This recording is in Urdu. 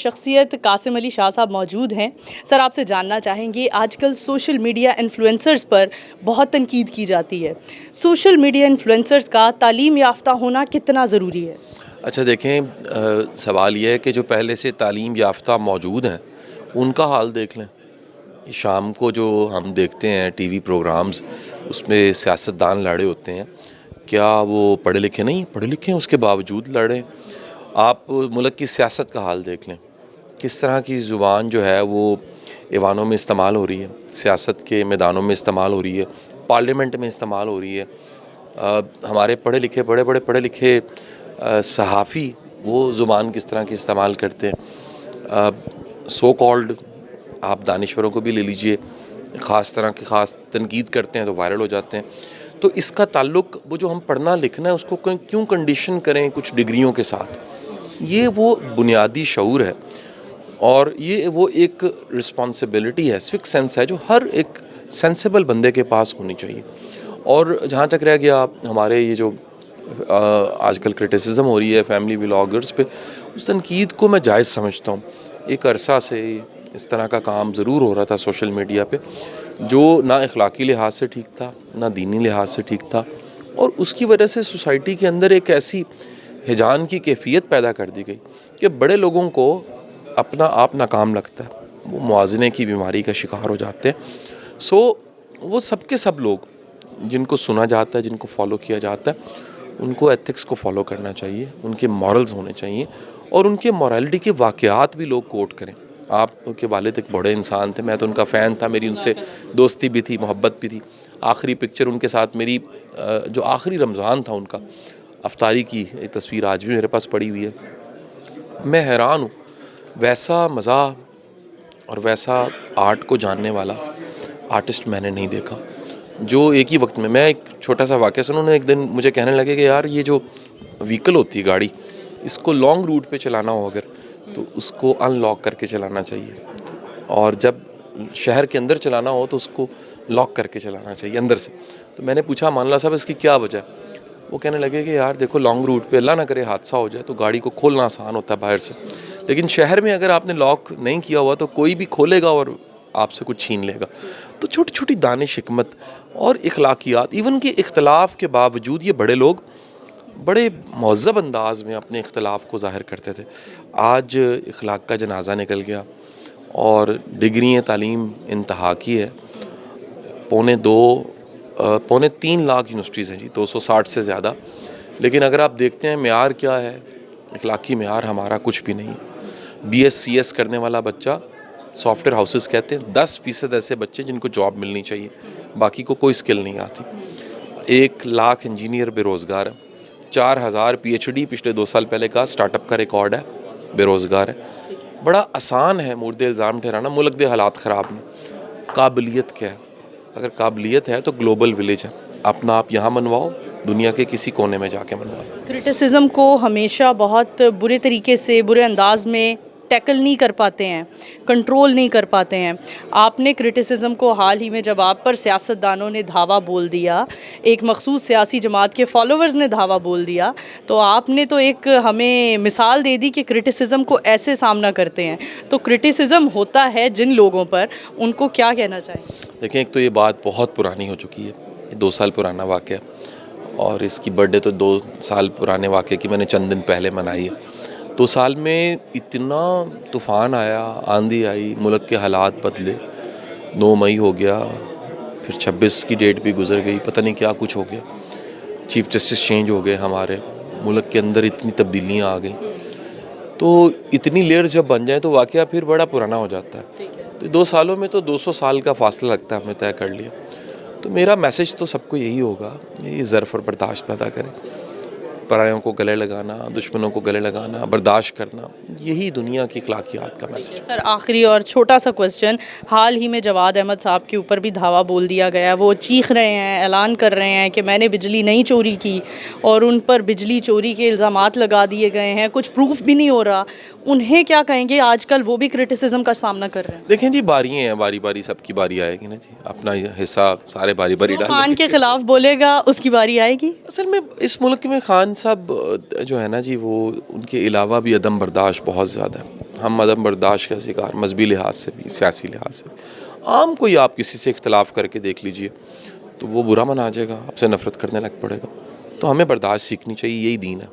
شخصیت قاسم علی شاہ صاحب موجود ہیں. سر آپ سے جاننا چاہیں گے آج کل سوشل میڈیا انفلوئنسرز پر بہت تنقید کی جاتی ہے. سوشل میڈیا انفلوئنسرز کا تعلیم یافتہ ہونا کتنا ضروری ہے؟ اچھا دیکھیں، سوال یہ ہے کہ جو پہلے سے تعلیم یافتہ موجود ہیں ان کا حال دیکھ لیں. شام کو جو ہم دیکھتے ہیں ٹی وی پروگرامز، اس میں سیاستدان لڑے ہوتے ہیں، کیا وہ پڑھے لکھے نہیں؟ پڑھے لکھے ہیں، اس کے باوجود لڑے. آپ ملک کی سیاست کا حال دیکھ لیں، کس طرح کی زبان جو ہے وہ ایوانوں میں استعمال ہو رہی ہے، سیاست کے میدانوں میں استعمال ہو رہی ہے، پارلیمنٹ میں استعمال ہو رہی ہے. ہمارے پڑھے لکھے بڑے بڑے پڑھے لکھے صحافی وہ زبان کس طرح کی استعمال کرتے ہیں. سو کالڈ آپ دانشوروں کو بھی لے لیجئے، خاص طرح کی خاص تنقید کرتے ہیں تو وائرل ہو جاتے ہیں. تو اس کا تعلق وہ جو ہم پڑھنا لکھنا ہے اس کو کیوں کنڈیشن کریں کچھ ڈگریوں کے ساتھ؟ یہ وہ بنیادی شعور ہے اور یہ وہ ایک رسپانسبلٹی ہے، سوک سینس ہے جو ہر ایک سینسیبل بندے کے پاس ہونی چاہیے. اور جہاں تک رہ گیا ہمارے یہ جو آج کل کرٹیسزم ہو رہی ہے فیملی ولاگرز پہ، اس تنقید کو میں جائز سمجھتا ہوں. ایک عرصہ سے اس طرح کا کام ضرور ہو رہا تھا سوشل میڈیا پہ جو نہ اخلاقی لحاظ سے ٹھیک تھا نہ دینی لحاظ سے ٹھیک تھا، اور اس کی وجہ سے سوسائٹی کے اندر ایک ایسی ہجان کی کیفیت پیدا کر دی گئی کہ بڑے لوگوں کو اپنا آپ ناکام لگتا ہے، وہ موازنے کی بیماری کا شکار ہو جاتے ہیں. سو وہ سب کے سب لوگ جن کو سنا جاتا ہے، جن کو فالو کیا جاتا ہے، ان کو ایتھکس کو فالو کرنا چاہیے، ان کے مورلز ہونے چاہیے اور ان کے مورالٹی کے واقعات بھی لوگ کوٹ کریں. آپ کے والد ایک بڑے انسان تھے، میں تو ان کا فین تھا، میری ان سے دوستی بھی تھی، محبت بھی تھی. آخری پکچر ان کے ساتھ میری جو آخری رمضان تھا ان کا، افطاری کی ایک تصویر آج بھی میرے پاس پڑی ہوئی ہے. میں حیران ہوں، ویسا مزہ اور ویسا آرٹ کو جاننے والا آرٹسٹ میں نے نہیں دیکھا جو ایک ہی وقت میں ایک چھوٹا سا واقعہ سنوں نے. ایک دن مجھے کہنے لگے کہ یار یہ جو وہیکل ہوتی ہے گاڑی، اس کو لانگ روٹ پہ چلانا ہو اگر تو اس کو ان لاک کر کے چلانا چاہیے، اور جب شہر کے اندر چلانا ہو تو اس کو لاک کر کے چلانا چاہیے اندر سے. تو میں نے پوچھا مان اللہ صاحب اس کی کیا وجہ ہے؟ وہ کہنے لگے کہ یار دیکھو لانگ روٹ پہ اللہ نہ کرے حادثہ ہو جائے تو گاڑی کو کھولنا آسان ہوتا ہے باہر سے، لیکن شہر میں اگر آپ نے لاک نہیں کیا ہوا تو کوئی بھی کھولے گا اور آپ سے کچھ چھین لے گا. تو چھوٹی چھوٹی دانش حکمت اور اخلاقیات، ایون کہ اختلاف کے باوجود یہ بڑے لوگ بڑے مہذب انداز میں اپنے اختلاف کو ظاہر کرتے تھے. آج اخلاق کا جنازہ نکل گیا اور ڈگریاں تعلیم انتہا کی ہے. 2.3 لاکھ یونیورسٹیز ہیں جی، 260 سے زیادہ، لیکن اگر آپ دیکھتے ہیں معیار کیا ہے، اخلاقی معیار ہمارا کچھ بھی نہیں ہے. بی ایس سی ایس کرنے والا بچہ، سافٹ ویئر ہاؤسز کہتے ہیں 10% ایسے بچے جن کو جاب ملنی چاہیے، باقی کو کوئی اسکل نہیں آتی. 1 لاکھ انجینئر بے روزگار ہے. 4000 پی ایچ ڈی پچھلے 2 سال پہلے کا سٹارٹ اپ کا ریکارڈ ہے، بے روزگار ہے. بڑا آسان ہے مورد الزام ٹھہرانا ملک دے حالات خراب میں. قابلیت کیا ہے؟ اگر قابلیت ہے تو گلوبل ولیج ہے، اپنا آپ یہاں منواؤ، دنیا کے کسی کونے میں جا کے منواؤ. کرٹیسزم کو ہمیشہ بہت برے طریقے سے، برے انداز میں ٹیکل نہیں کر پاتے ہیں، کنٹرول نہیں کر پاتے ہیں. آپ نے کرٹیسزم کو حال ہی میں جب آپ پر سیاستدانوں نے دھاوا بول دیا، ایک مخصوص سیاسی جماعت کے فالوورز نے دھاوا بول دیا، تو آپ نے تو ایک ہمیں مثال دے دی کہ کرٹیسزم کو ایسے سامنا کرتے ہیں. تو کرٹیسزم ہوتا ہے جن لوگوں پر، ان کو کیا کہنا چاہیے؟ دیکھیں، ایک تو یہ بات بہت پرانی ہو چکی ہے، یہ 2 سال پرانا واقعہ، اور اس کی برتھ ڈے تو 2 سال پرانے واقعے کی میں نے چند دن پہلے منائی ہے. 2 سال میں اتنا طوفان آیا، آندھی آئی، ملک کے حالات بدلے. 9 مئی ہو گیا، پھر 26 کی ڈیٹ بھی گزر گئی، پتہ نہیں کیا کچھ ہو گیا. چیف جسٹس چینج ہو گئے، ہمارے ملک کے اندر اتنی تبدیلیاں آ گئیں. تو اتنی لیئرز جب بن جائیں تو واقعہ پھر بڑا پرانا ہو جاتا ہے. تو 2 سالوں میں تو 200 سال کا فاصلہ لگتا ہے، ہم نے طے کر لیا. تو میرا میسج تو سب کو یہی ہوگا، یہ ظرف اور برداشت پیدا کریں. پرایوں کو گلے لگانا، دشمنوں کو گلے لگانا، برداشت کرنا، یہی دنیا کی اخلاقیات کا میسج ہے. سر آخری اور چھوٹا سا کوسچن، حال ہی میں جواد احمد صاحب کے اوپر بھی دھاوا بول دیا گیا. وہ چیخ رہے ہیں، اعلان کر رہے ہیں کہ میں نے بجلی نہیں چوری کی، اور ان پر بجلی چوری کے الزامات لگا دیے گئے ہیں، کچھ پروف بھی نہیں ہو رہا. انہیں کیا کہیں گے؟ آج کل وہ بھی کرٹیسزم کا سامنا کر رہے ہیں. دیکھیں جی، باریاں ہیں، باری باری سب کی باری آئے گی نا جی، اپنا حصہ سارے باری باری ڈالیں. خان کے خلاف بولے گا اس کی باری آئے گی. اصل میں اس ملک میں خان صاحب جو ہے نا جی وہ ان کے علاوہ بھی عدم برداشت بہت زیادہ ہے. ہم عدم برداشت کا شکار مذہبی لحاظ سے بھی, سیاسی لحاظ سے بھی. عام کوئی آپ کسی سے اختلاف کر کے دیکھ لیجئے تو وہ برا من آ جائے گا, آپ سے نفرت کرنے لگ پڑے گا. تو ہمیں برداشت سیکھنی چاہیے, یہی دین ہے.